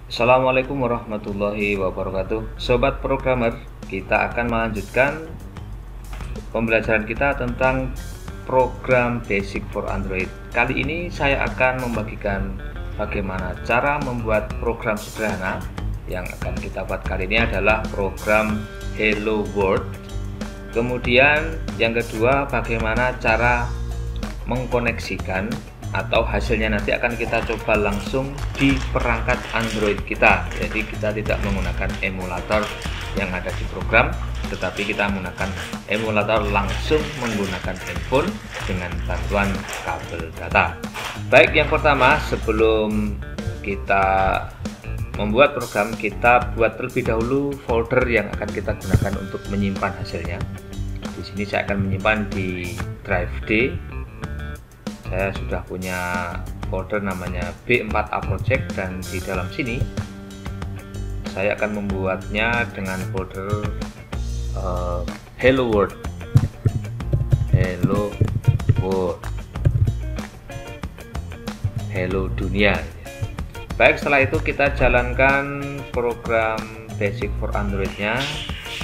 Assalamualaikum warahmatullahi wabarakatuh. Sobat programmer, kita akan melanjutkan pembelajaran kita tentang program basic for Android. Kali ini saya akan membagikan bagaimana cara membuat program sederhana. Yang akan kita buat kali ini adalah program Hello World. Kemudian yang kedua, bagaimana cara mengkoneksikan atau hasilnya nanti akan kita coba langsung di perangkat Android kita. Jadi kita tidak menggunakan emulator yang ada di program, tetapi kita menggunakan emulator langsung menggunakan handphone dengan bantuan kabel data. Baik, yang pertama, sebelum kita membuat program, kita buat terlebih dahulu folder yang akan kita gunakan untuk menyimpan hasilnya. Di sini saya akan menyimpan di drive D. Saya sudah punya folder namanya B4A Project, dan di dalam sini saya akan membuatnya dengan folder Hello World. Hello World, Hello Dunia. Baik, setelah itu kita jalankan program basic for Android-nya.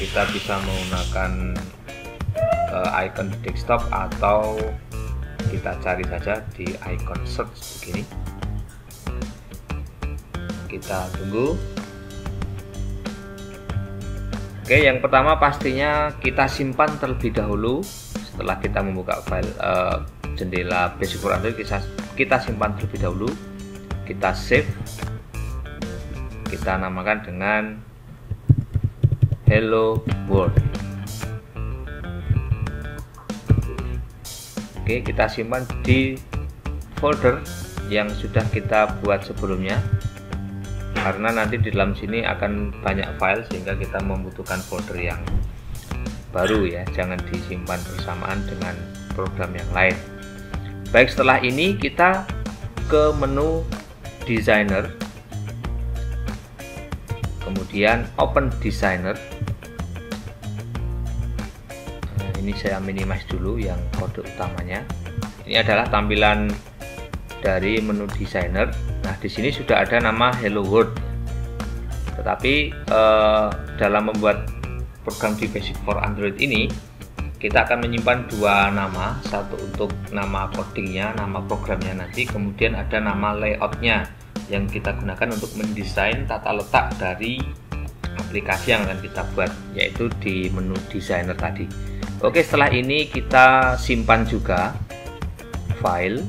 Kita bisa menggunakan icon di desktop atau kita cari saja di icon search begini. Kita tunggu. Oke, yang pertama pastinya kita simpan terlebih dahulu. Setelah kita membuka file jendela basic for Android, kita simpan terlebih dahulu. Kita save. Kita namakan dengan Hello World. Oke, kita simpan di folder yang sudah kita buat sebelumnya, karena nanti di dalam sini akan banyak file sehingga kita membutuhkan folder yang baru ya, jangan disimpan bersamaan dengan program yang lain. Baik, setelah ini kita ke menu designer, kemudian open designer. Ini saya minimize dulu yang kode utamanya. Ini adalah tampilan dari menu designer. Nah, di sini sudah ada nama Hello World. Tetapi dalam membuat program di basic for Android ini, kita akan menyimpan dua nama, satu untuk nama codingnya, nama programnya nanti, kemudian ada nama layoutnya yang kita gunakan untuk mendesain tata letak dari aplikasi yang akan kita buat, yaitu di menu designer tadi. Oke, setelah ini kita simpan juga file,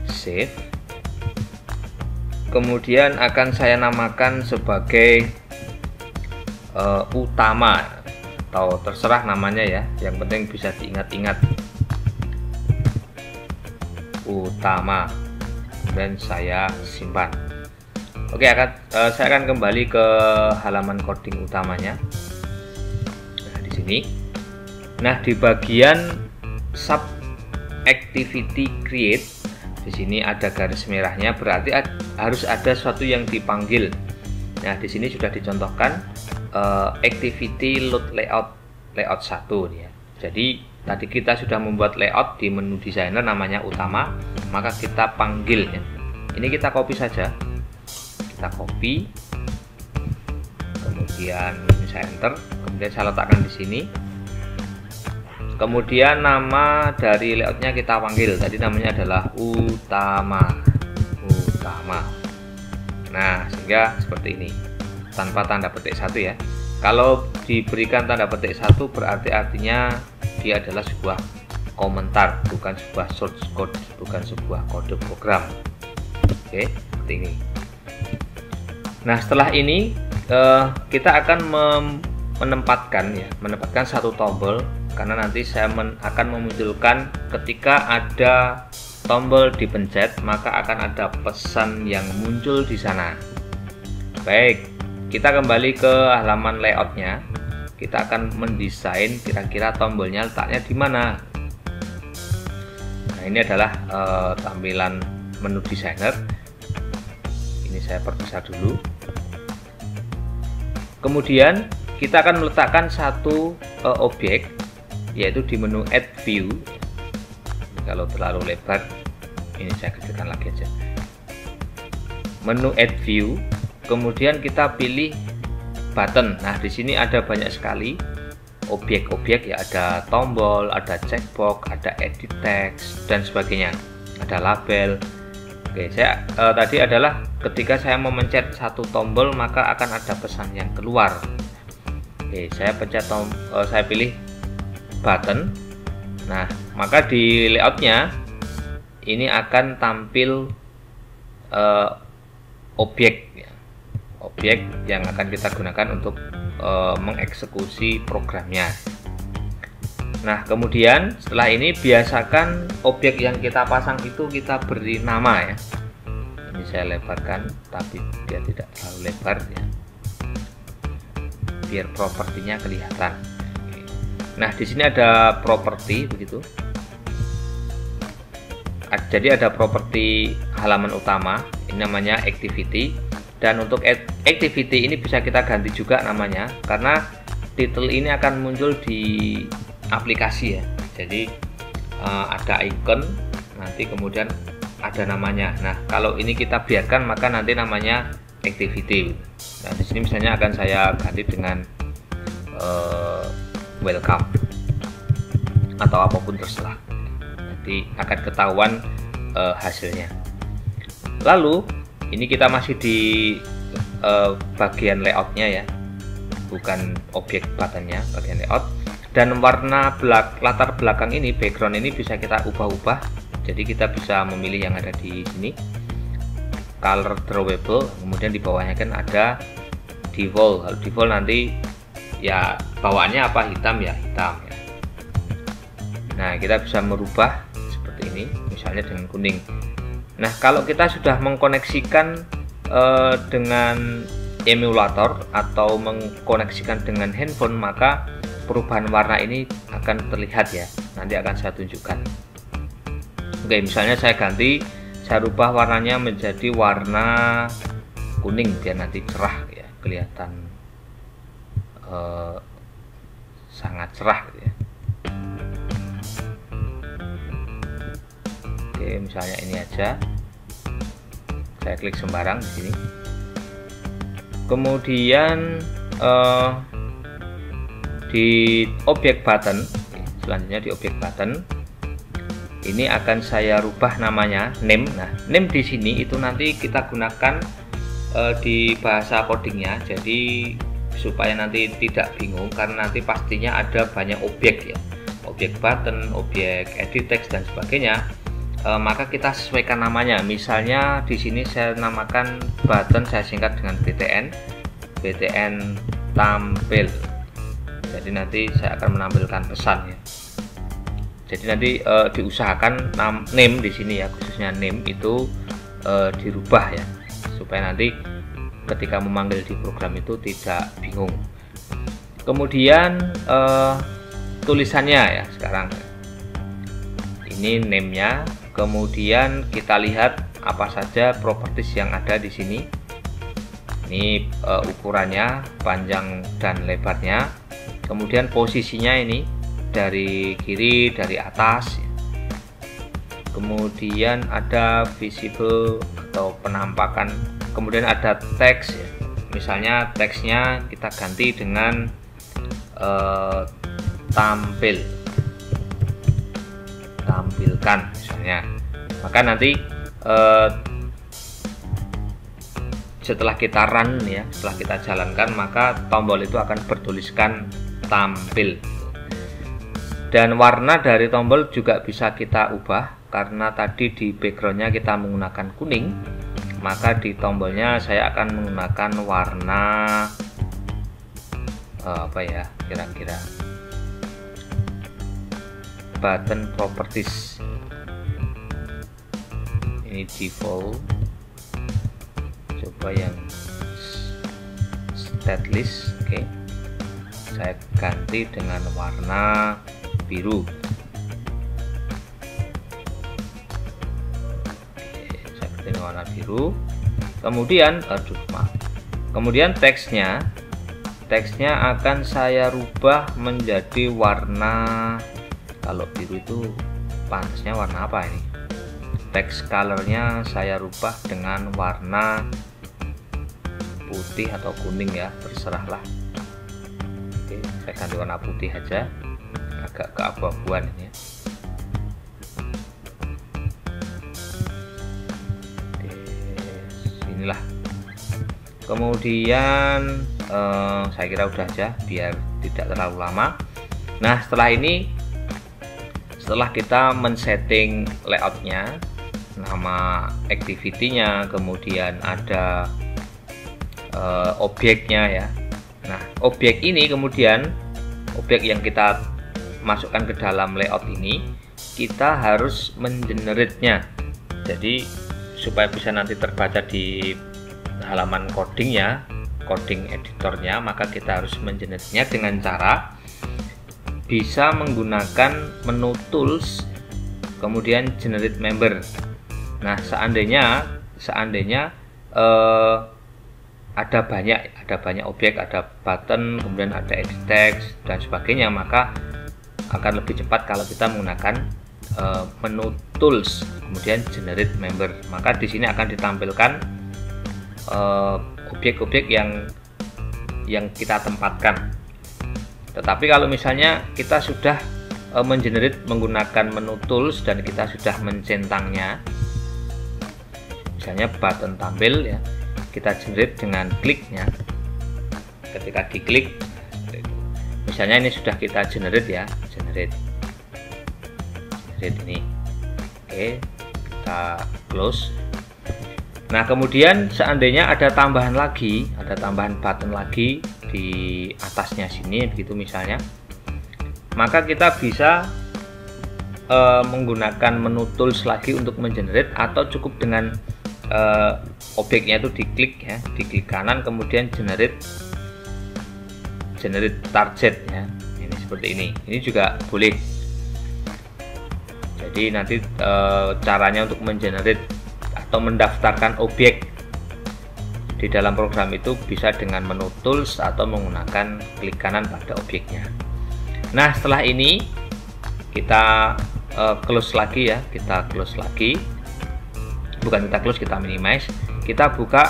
save, kemudian akan saya namakan sebagai utama, atau terserah namanya ya, yang penting bisa diingat-ingat, utama, dan saya simpan. Oke, saya akan kembali ke halaman coding utamanya. Nah, di sini. Nah, di bagian sub activity create, di sini ada garis merahnya, berarti harus ada sesuatu yang dipanggil. Nah, di sini sudah dicontohkan activity load layout 1 ya. Jadi tadi kita sudah membuat layout di menu designer namanya utama, maka kita panggil ya. Ini kita copy saja. Kita copy. Kemudian saya enter, kemudian saya letakkan di sini. Kemudian nama dari layoutnya kita panggil, tadi namanya adalah utama. Nah, sehingga seperti ini, tanpa tanda petik 1 ya. Kalau diberikan tanda petik 1 berarti artinya dia adalah sebuah komentar, bukan sebuah source code, bukan sebuah kode program. Oke, seperti ini. Nah, setelah ini kita akan menempatkan satu tombol, karena nanti saya akan memunculkan ketika ada tombol dipencet maka akan ada pesan yang muncul di sana. Baik, kita kembali ke halaman layoutnya. Kita akan mendesain kira-kira tombolnya letaknya di mana. Nah, ini adalah tampilan menu designer. Ini saya perbesar dulu. Kemudian kita akan meletakkan satu objek, yaitu di menu add view. Kalau terlalu lebar, ini saya kecilkan lagi aja. Menu add view, kemudian kita pilih button. Nah, di sini ada banyak sekali objek-objek ya, ada tombol, ada checkbox, ada edit text dan sebagainya, ada label. Oke, saya tadi adalah ketika saya memencet satu tombol maka akan ada pesan yang keluar. Oke, saya pencet saya pilih button. Nah, maka di layoutnya ini akan tampil objek ya, objek yang akan kita gunakan untuk mengeksekusi programnya. Nah, kemudian setelah ini biasakan objek yang kita pasang itu kita beri nama ya. Ini saya lebarkan tapi dia tidak terlalu lebar ya, biar propertinya kelihatan. Nah, di sini ada properti begitu. Jadi ada properti halaman utama, ini namanya activity. Dan untuk activity ini bisa kita ganti juga namanya, karena title ini akan muncul di aplikasi ya. Jadi ada icon, nanti kemudian ada namanya. Nah, kalau ini kita biarkan maka nanti namanya activity. Nah, di sini misalnya akan saya ganti dengan welcome atau apapun terserah. Nanti akan ketahuan hasilnya. Lalu ini kita masih di bagian layoutnya ya, bukan objek buttonnya, bagian layout. Dan warna latar belakang ini, background ini bisa kita ubah-ubah. Jadi kita bisa memilih yang ada di sini, color drawable. Kemudian di bawahnya kan ada default. Kalau default nanti ya bawaannya apa, hitam ya hitam ya. Nah, kita bisa merubah seperti ini, misalnya dengan kuning. Nah, kalau kita sudah mengkoneksikan dengan emulator atau mengkoneksikan dengan handphone, maka perubahan warna ini akan terlihat ya. Nanti akan saya tunjukkan. Oke, misalnya saya ganti, saya rubah warnanya menjadi warna kuning biar nanti cerah ya, kelihatan sangat cerah gitu ya. Oke, misalnya ini aja. Saya klik sembarang di sini. Kemudian di objek button, selanjutnya di objek button ini akan saya rubah namanya name. Nah, name di sini itu nanti kita gunakan di bahasa codingnya. Jadi supaya nanti tidak bingung, karena nanti pastinya ada banyak objek ya, objek button, objek edit text dan sebagainya. Maka kita sesuaikan namanya. Misalnya di sini saya namakan button, saya singkat dengan BTN tampil. Jadi nanti saya akan menampilkan pesan ya. Jadi nanti diusahakan name di sini ya, khususnya name itu dirubah ya, supaya nanti ketika memanggil di program itu tidak bingung. Kemudian tulisannya ya, sekarang ini name-nya. Kemudian kita lihat apa saja properties yang ada di sini. Ini ukurannya, panjang dan lebarnya. Kemudian posisinya ini dari kiri, dari atas. Kemudian ada visible atau penampakan. Kemudian ada teks ya. Misalnya teksnya kita ganti dengan tampilkan misalnya. Maka nanti setelah kita run ya, setelah kita jalankan, maka tombol itu akan bertuliskan tampil. Dan warna dari tombol juga bisa kita ubah, karena tadi di backgroundnya kita menggunakan kuning, maka di tombolnya saya akan menggunakan warna apa ya, kira-kira button properties. Ini default, coba yang stateless. Oke, saya ganti dengan warna biru. Oke, saya ganti dengan warna biru. Kemudian kemudian teksnya akan saya rubah menjadi warna, kalau biru itu pantasnya warna apa ini? Text colornya saya rubah dengan warna putih atau kuning ya, terserahlah. Oke, saya ganti warna putih aja, agak keabu-abuan ini ya. Oke, inilah. Kemudian saya kira udah aja biar tidak terlalu lama. Nah, setelah kita men-setting layoutnya, nama activity-nya, kemudian ada objeknya ya. Nah, objek ini kemudian objek yang kita masukkan ke dalam layout ini, kita harus mengenerate-nya. Jadi supaya bisa nanti terbaca di halaman codingnya, coding editornya, maka kita harus mengenerate-nya dengan cara bisa menggunakan menu tools kemudian generate member. Nah, seandainya ada banyak objek, ada button, kemudian ada edit text dan sebagainya, maka akan lebih cepat kalau kita menggunakan menu tools kemudian generate member. Maka di sini akan ditampilkan objek-objek yang kita tempatkan. Tetapi kalau misalnya kita sudah mengenerate menggunakan menu tools dan kita sudah mencentangnya, misalnya button tampil ya, kita generate dengan kliknya. Ketika diklik, misalnya ini sudah kita generate ya, generate ini. Oke, kita close. Nah, kemudian seandainya ada tambahan button lagi di atasnya sini begitu misalnya, maka kita bisa menggunakan menu tools lagi untuk mengenerate, atau cukup dengan objeknya itu diklik ya, diklik kanan kemudian generate target ya. Ini seperti ini juga boleh. Jadi nanti caranya untuk mengenerate atau mendaftarkan objek di dalam program itu bisa dengan menu tools atau menggunakan klik kanan pada objeknya. Nah, setelah ini kita close lagi ya, kita minimize, kita buka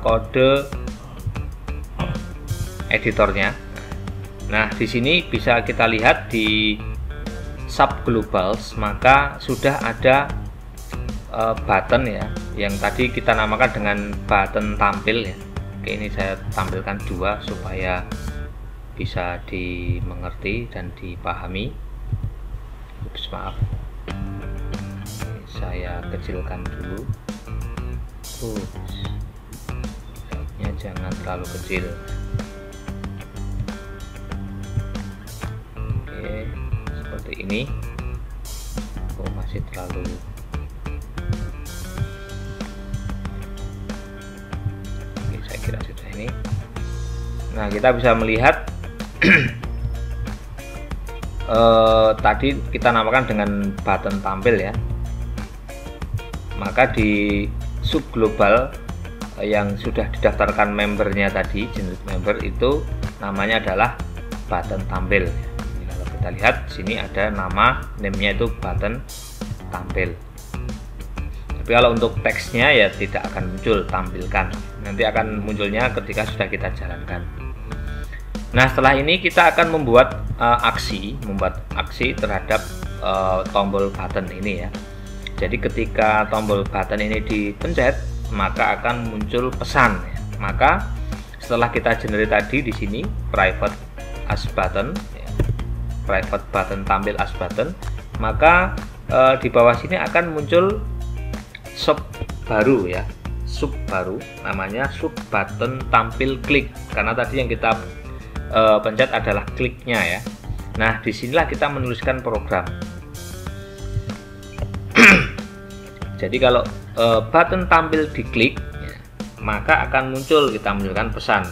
kode editornya. Nah, di sini bisa kita lihat di subglobals, maka sudah ada button ya, yang tadi kita namakan dengan button tampil ya. Oke, ini saya tampilkan dua supaya bisa dimengerti dan dipahami. Ups, maaf, saya kecilkan dulu. Jangan terlalu kecil. Oke, seperti ini. Oh, masih terlalu. Oke, saya kira sudah ini. Nah, kita bisa melihat tadi kita namakan dengan button tampil ya. Maka di subglobal yang sudah didaftarkan membernya tadi, generate member, itu namanya adalah button tampil. Ini kalau kita lihat sini ada nama name-nya itu button tampil. Tapi kalau untuk teksnya ya tidak akan muncul tampilkan. Nanti akan munculnya ketika sudah kita jalankan. Nah, setelah ini kita akan membuat aksi terhadap tombol button ini ya. Jadi ketika tombol button ini dipencet, maka akan muncul pesan ya. Maka setelah kita generate tadi di sini private as button ya, private button tampil as button, maka di bawah sini akan muncul sub baru ya, sub baru namanya sub button tampil klik, karena tadi yang kita pencet adalah kliknya ya. Nah, disinilah kita menuliskan program. Jadi kalau button tampil diklik ya, maka akan muncul, kita menunjukkan pesan,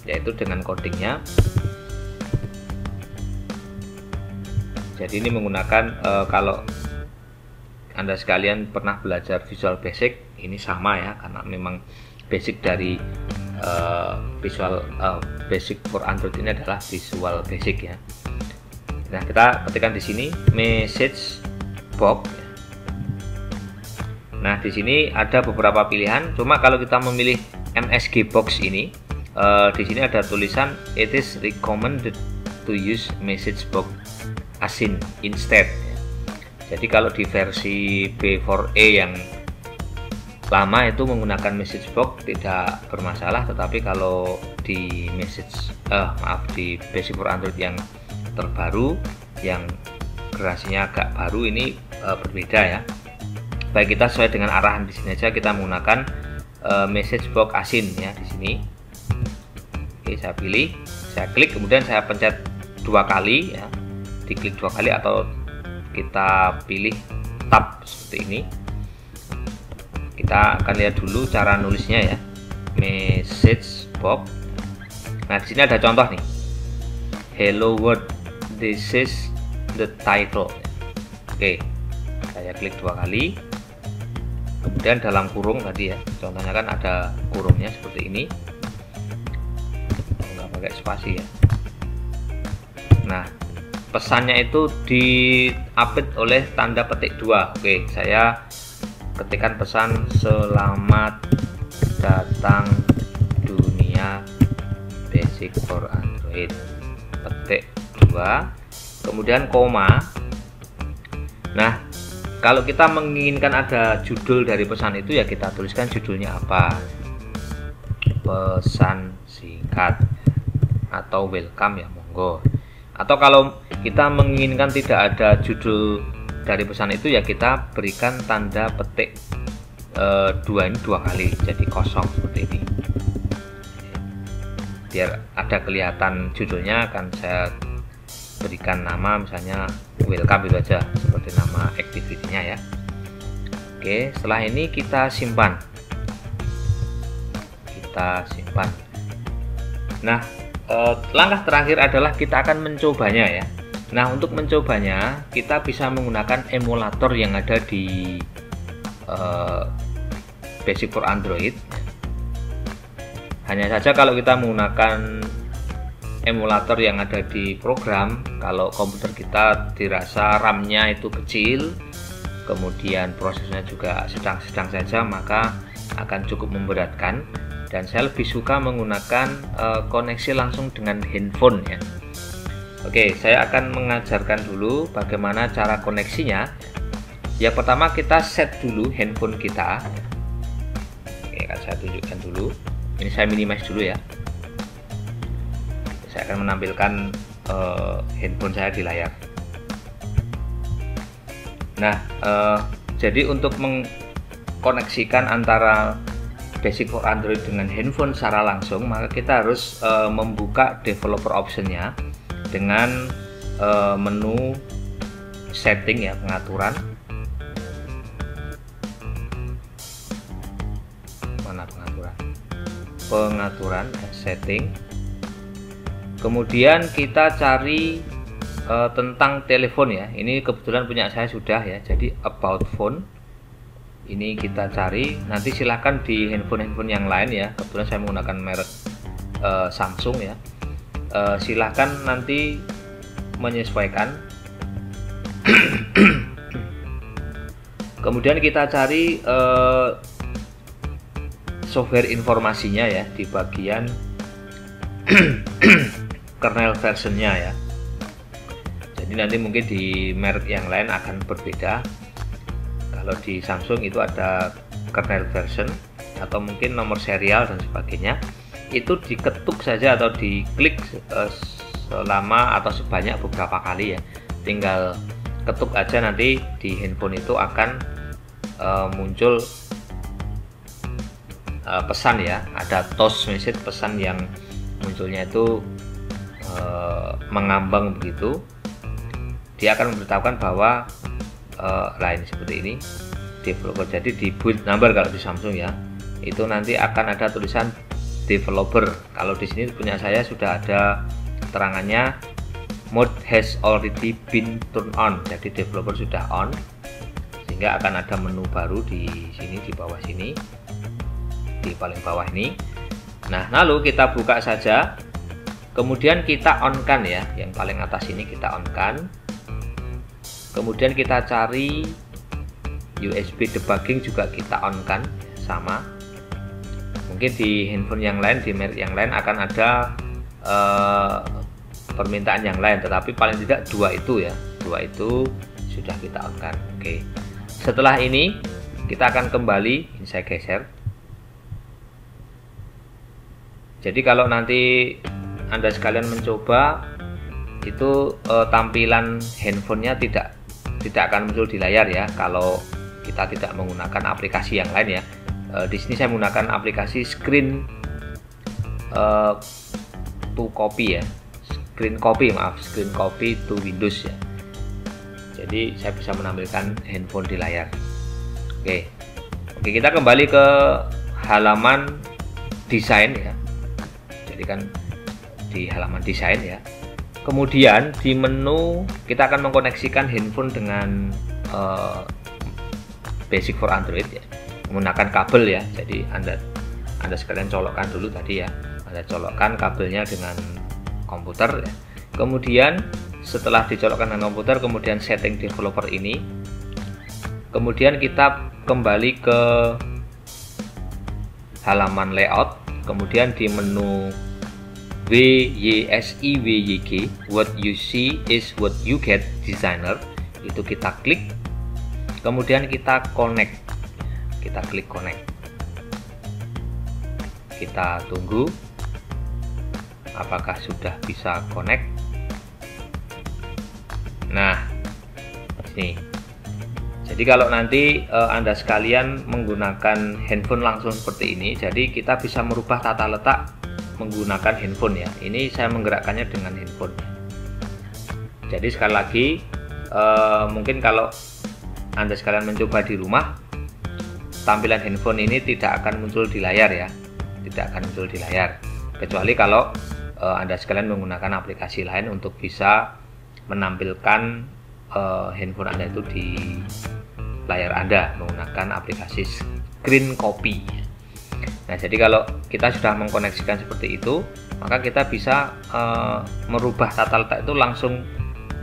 yaitu dengan codingnya. Jadi ini menggunakan kalau Anda sekalian pernah belajar Visual Basic, ini sama ya, karena memang basic dari Visual Basic for Android ini adalah Visual Basic ya. Nah, kita ketikkan di sini message box. Nah, di sini ada beberapa pilihan. Cuma kalau kita memilih MSG box ini, Di sini ada tulisan it is recommended to use message box async instead. Jadi kalau di versi B4E yang lama itu menggunakan message box tidak bermasalah, tetapi kalau di di Basic for Android yang terbaru yang generasinya agak baru ini berbeda ya. Baik, kita sesuai dengan arahan di sini aja, kita menggunakan message box async ya di sini. Oke, saya pilih, saya klik, kemudian saya pencet 2 kali ya, diklik 2 kali atau kita pilih tab seperti ini. Kita akan lihat dulu cara nulisnya ya, message box. Nah, di sini ada contoh nih, hello world, this is the title. Oke, saya klik 2 kali, kemudian dalam kurung tadi ya, contohnya kan ada kurungnya seperti ini, nggak pakai spasi ya. Nah, pesannya itu di-update oleh tanda petik 2. Oke, saya ketikkan pesan selamat datang dunia Basic for Android, petik 2, kemudian koma. Nah, kalau kita menginginkan ada judul dari pesan itu ya kita tuliskan judulnya apa, pesan singkat atau welcome ya, monggo. Atau kalau kita menginginkan tidak ada judul dari pesan itu ya kita berikan tanda petik 2 ini 2 kali, jadi kosong seperti ini. Biar ada kelihatan judulnya akan saya berikan nama misalnya welcome itu aja, seperti nama activity-nya ya. Oke, setelah ini kita simpan. Nah, langkah terakhir adalah kita akan mencobanya ya. Nah, untuk mencobanya kita bisa menggunakan emulator yang ada di Basic for Android. Hanya saja kalau kita menggunakan emulator yang ada di program, kalau komputer kita dirasa RAM-nya itu kecil, kemudian prosesnya juga sedang-sedang saja, maka akan cukup memberatkan. Dan saya lebih suka menggunakan koneksi langsung dengan handphone ya. Oke, saya akan mengajarkan dulu bagaimana cara koneksinya. Yang pertama kita set dulu handphone kita. Oke, akan saya tunjukkan dulu. Ini saya minimize dulu ya. Saya akan menampilkan handphone saya di layar. Nah, jadi untuk mengkoneksikan antara Basic for Android dengan handphone secara langsung, maka kita harus membuka developer optionnya dengan menu setting ya, pengaturan. Mana pengaturan setting. Kemudian kita cari tentang telepon ya. Ini kebetulan punya saya sudah ya. Jadi about phone. Ini kita cari. Nanti silahkan di handphone yang lain ya. Kebetulan saya menggunakan merek Samsung ya. Silahkan nanti menyesuaikan. Kemudian kita cari software informasinya ya di bagian kernel versionnya ya. Jadi nanti mungkin di merek yang lain akan berbeda. Kalau di Samsung itu ada kernel version atau mungkin nomor serial dan sebagainya. Itu diketuk saja atau diklik selama atau sebanyak beberapa kali ya. Tinggal ketuk aja, nanti di handphone itu akan muncul pesan ya. Ada toast message, pesan yang munculnya itu mengambang begitu. Dia akan memberitahukan bahwa lain seperti ini developer. Jadi di boot number kalau di Samsung ya, itu nanti akan ada tulisan developer. Kalau di sini punya saya sudah ada terangannya mode has already been turned on. Jadi developer sudah on, sehingga akan ada menu baru di sini, di bawah sini, di paling bawah ini. Nah, lalu kita buka saja, kemudian kita on kan ya, yang paling atas ini kita on kan. Kemudian kita cari USB debugging juga kita on kan, sama. mungkin di handphone yang lain, di merek yang lain akan ada permintaan yang lain, tetapi paling tidak dua itu sudah kita on kan. Oke, setelah ini kita akan kembali, ini saya geser. Jadi kalau nanti Anda sekalian mencoba itu tampilan handphonenya tidak akan muncul di layar ya kalau kita tidak menggunakan aplikasi yang lain ya. Di sini saya menggunakan aplikasi screen to copy ya, screen copy to Windows ya. Jadi saya bisa menampilkan handphone di layar. Oke, kita kembali ke halaman desain ya. Jadi kan di halaman desain ya. Kemudian di menu kita akan mengkoneksikan handphone dengan Basic for Android ya, menggunakan kabel ya. Jadi Anda sekalian colokkan dulu tadi ya. Anda colokkan kabelnya dengan komputer ya. Kemudian setelah dicolokkan dengan komputer, kemudian setting developer ini. Kemudian kita kembali ke halaman layout. Kemudian di menu WYSIWYG, what you see is what you get designer, itu kita klik. Kemudian kita connect. Kita klik connect. Kita tunggu apakah sudah bisa connect. Nah, sini. Jadi kalau nanti Anda sekalian menggunakan handphone langsung seperti ini, jadi kita bisa merubah tata letak menggunakan handphone ya. Ini saya menggerakkannya dengan handphone. Jadi sekali lagi, mungkin kalau Anda sekalian mencoba di rumah, tampilan handphone ini tidak akan muncul di layar ya, tidak akan muncul di layar. Kecuali kalau Anda sekalian menggunakan aplikasi lain untuk bisa menampilkan handphone Anda itu di layar Anda menggunakan aplikasi screen copy. Nah, jadi kalau kita sudah mengkoneksikan seperti itu, maka kita bisa merubah tata letak itu langsung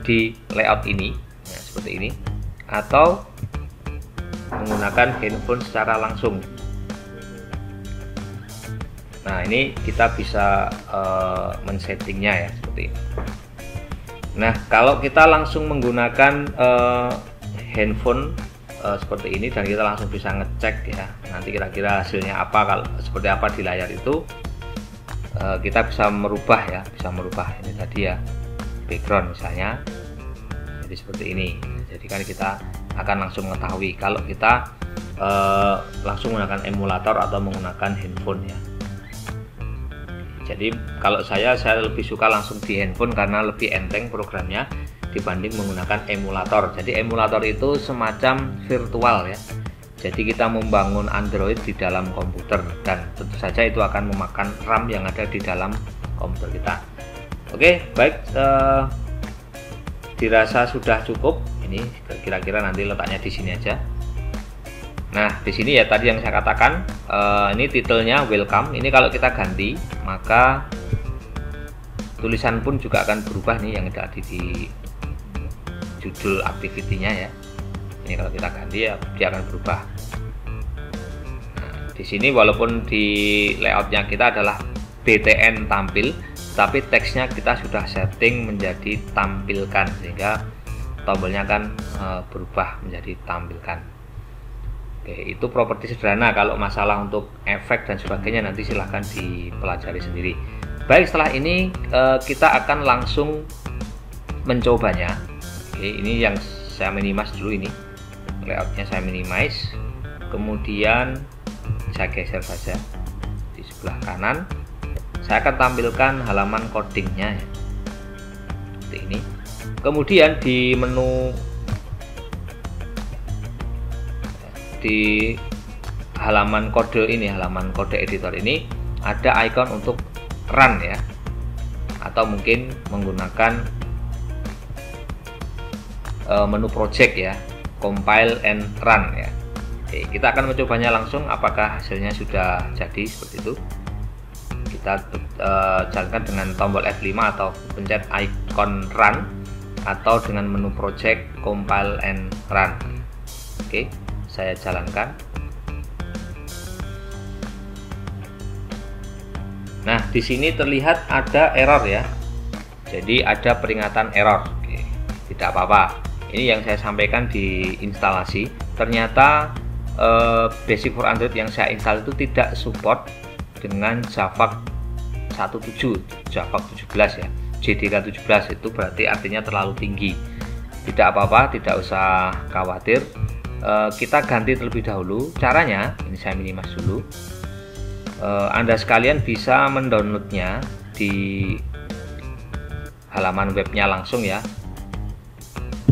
di layout ini, nah, seperti ini, atau menggunakan handphone secara langsung. Nah, ini kita bisa men-settingnya ya seperti ini. Nah, kalau kita langsung menggunakan handphone seperti ini dan kita langsung bisa ngecek ya, nanti kira-kira hasilnya apa, kalau seperti apa di layar itu, kita bisa merubah ya, ini tadi ya, background misalnya, jadi seperti ini. Jadi kan kita akan langsung mengetahui kalau kita langsung menggunakan emulator atau menggunakan handphone ya. Jadi kalau saya lebih suka langsung di handphone karena lebih enteng programnya dibanding menggunakan emulator. Jadi emulator itu semacam virtual ya. Jadi kita membangun Android di dalam komputer dan tentu saja itu akan memakan RAM yang ada di dalam komputer kita. Oke, baik, dirasa sudah cukup. Ini kira-kira nanti letaknya di sini aja. Nah, di sini ya tadi yang saya katakan, ini titelnya welcome. Ini kalau kita ganti, maka tulisan pun juga akan berubah nih yang ada di judul activity-nya ya. Ini kalau kita ganti ya dia akan berubah. Nah, di sini walaupun di layoutnya kita adalah BTN tampil, tapi teksnya kita sudah setting menjadi tampilkan sehingga tombolnya akan berubah menjadi tampilkan. Oke, itu properti sederhana. Kalau masalah untuk efek dan sebagainya nanti silahkan dipelajari sendiri. Baik, setelah ini kita akan langsung mencobanya. Oke, ini yang saya minimize dulu, ini layoutnya saya minimize, kemudian saya geser saja di sebelah kanan. Saya akan tampilkan halaman codingnya ya, seperti ini. Kemudian di menu di halaman kode ini, halaman kode editor ini ada icon untuk run ya, atau mungkin menggunakan menu project ya, compile and run ya. Oke, kita akan mencobanya langsung apakah hasilnya sudah jadi seperti itu. Kita jalankan dengan tombol F5 atau pencet icon run, atau dengan menu project compile and run. Oke, saya jalankan. Nah, di sini terlihat ada error ya. Jadi ada peringatan error. Oke, tidak apa-apa. Ini yang saya sampaikan di instalasi. Ternyata Basic for Android yang saya install itu tidak support dengan Java 17, Java 17 ya. JDK 17 itu berarti artinya terlalu tinggi. Tidak apa-apa, tidak usah khawatir. Kita ganti terlebih dahulu. Caranya, ini saya minimas dulu. Anda sekalian bisa mendownloadnya di halaman webnya langsung ya,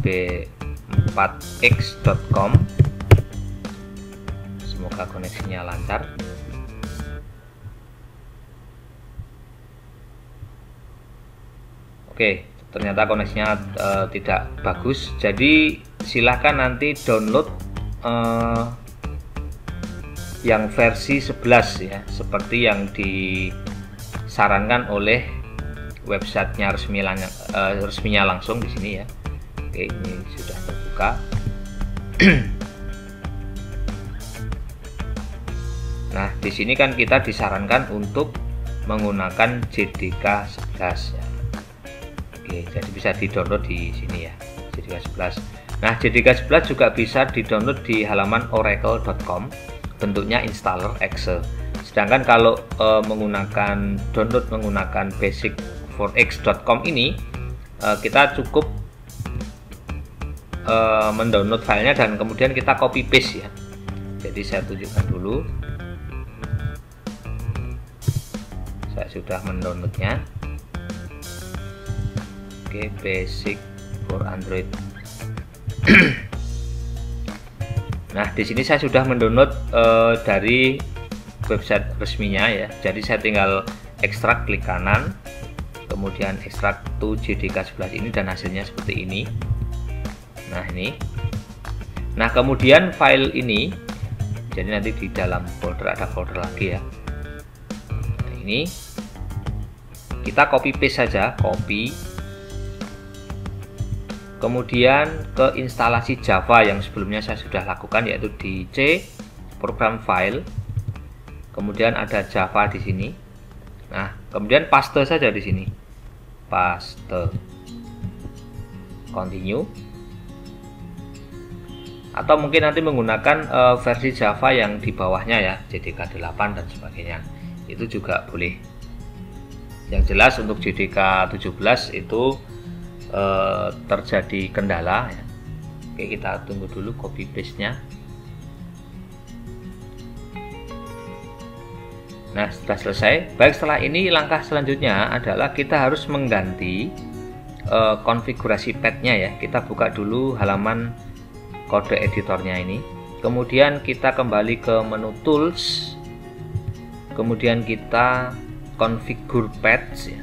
b4x.com. Semoga koneksinya lancar. Oke, ternyata koneksinya tidak bagus. Jadi silahkan nanti download yang versi 11 ya, seperti yang disarankan oleh websitenya resminya langsung di sini ya. Oke, ini sudah terbuka. Nah, di sini kan kita disarankan untuk menggunakan JDK 11 ya. Oke, jadi bisa di-download di sini ya, JDK 11. Nah, JDK 11 juga bisa di-download di halaman oracle.com, bentuknya installer exe. Sedangkan kalau download menggunakan basic4x.com ini, kita cukup mendownload filenya dan kemudian kita copy paste ya. Jadi saya tunjukkan dulu. Saya sudah mendownloadnya. Oke, Basic for Android. Nah, di sini saya sudah mendownload dari website resminya ya. Jadi saya tinggal ekstrak, klik kanan, kemudian ekstrak to JDK 11 ini dan hasilnya seperti ini. Nah, ini. Nah, kemudian file ini, jadi nanti di dalam folder ada folder lagi ya. Nah, ini kita copy paste saja, copy. Kemudian ke instalasi Java yang sebelumnya saya sudah lakukan, yaitu di C program file. Kemudian ada Java di sini. Nah, kemudian paste saja di sini. Paste. Continue. Atau mungkin nanti menggunakan versi Java yang di bawahnya ya, JDK 8 dan sebagainya. Itu juga boleh. Yang jelas untuk JDK 17 itu terjadi kendala ya. Oke, kita tunggu dulu copy paste nya. Nah, sudah selesai. Baik, setelah ini langkah selanjutnya adalah kita harus mengganti konfigurasi pad-nya ya. Kita buka dulu halaman kode editornya ini. Kemudian kita kembali ke menu tools. Kemudian kita configure pads ya.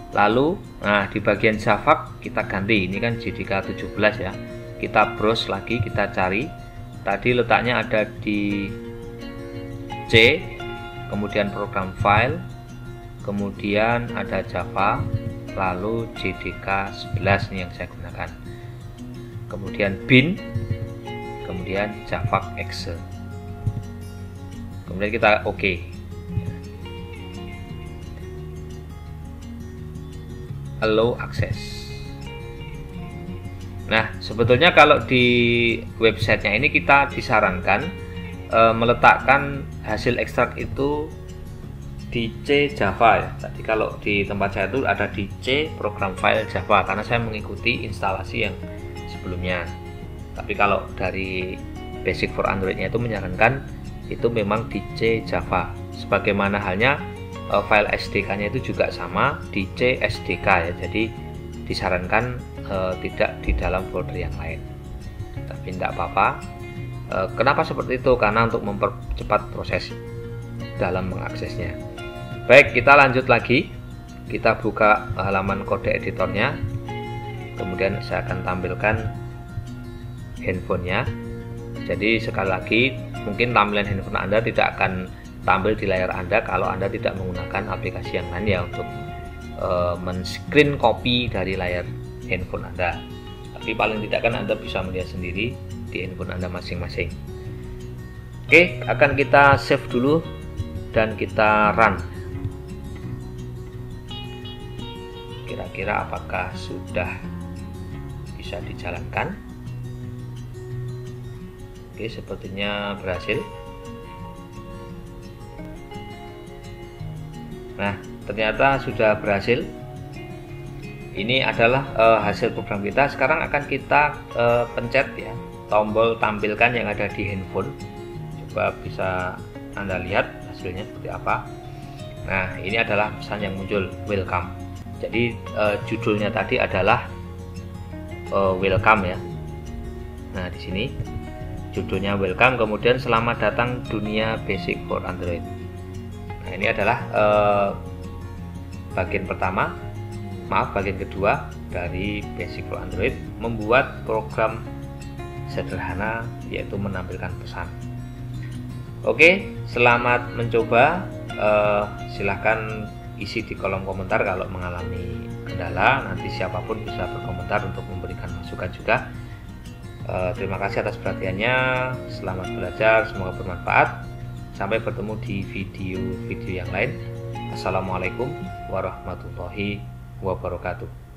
Lalu, nah di bagian Java kita ganti, ini kan JDK 17 ya. Kita browse lagi, kita cari. Tadi letaknya ada di C, kemudian program file, kemudian ada Java, lalu JDK 11 ini yang saya gunakan. Kemudian bin, kemudian Java exe. Kemudian kita oke. Allow access. Nah, sebetulnya kalau di websitenya ini kita disarankan meletakkan hasil ekstrak itu di C Java ya. Tadi kalau di tempat saya itu ada di C program file Java karena saya mengikuti instalasi yang sebelumnya. Tapi kalau dari Basic for Android-nya itu menyarankan itu memang di C Java. Sebagaimana halnya file SDK-nya itu juga sama di C SDK ya. Jadi disarankan tidak di dalam folder yang lain. Tapi tidak apa-apa. Kenapa seperti itu? Karena untuk mempercepat proses dalam mengaksesnya. Baik, kita lanjut lagi. Kita buka halaman kode editornya. Kemudian saya akan tampilkan handphonenya. Jadi sekali lagi, mungkin tampilan handphone Anda tidak akan tampil di layar Anda kalau Anda tidak menggunakan aplikasi yang lain ya untuk men-screen copy dari layar handphone Anda. Tapi paling tidak kan Anda bisa melihat sendiri di handphone Anda masing-masing. Oke, akan kita save dulu dan kita run. kira-kira apakah sudah bisa dijalankan. Oke, sepertinya berhasil. Nah, ternyata sudah berhasil. Ini adalah hasil program kita. Sekarang akan kita pencet ya tombol tampilkan yang ada di handphone. Coba bisa Anda lihat hasilnya seperti apa. Nah, ini adalah pesan yang muncul, welcome. Jadi judulnya tadi adalah welcome ya. Nah, di sini judulnya welcome, kemudian selamat datang dunia basic for Android. Nah, ini adalah bagian kedua dari basic for Android, membuat program sederhana yaitu menampilkan pesan. Oke, selamat mencoba. Silahkan isi di kolom komentar kalau mengalami kendala. Nanti siapapun bisa berkomentar untuk memberikan masukan juga. Terima kasih atas perhatiannya. Selamat belajar, semoga bermanfaat. Sampai bertemu di video-video yang lain. Assalamualaikum warahmatullahi wabarakatuh.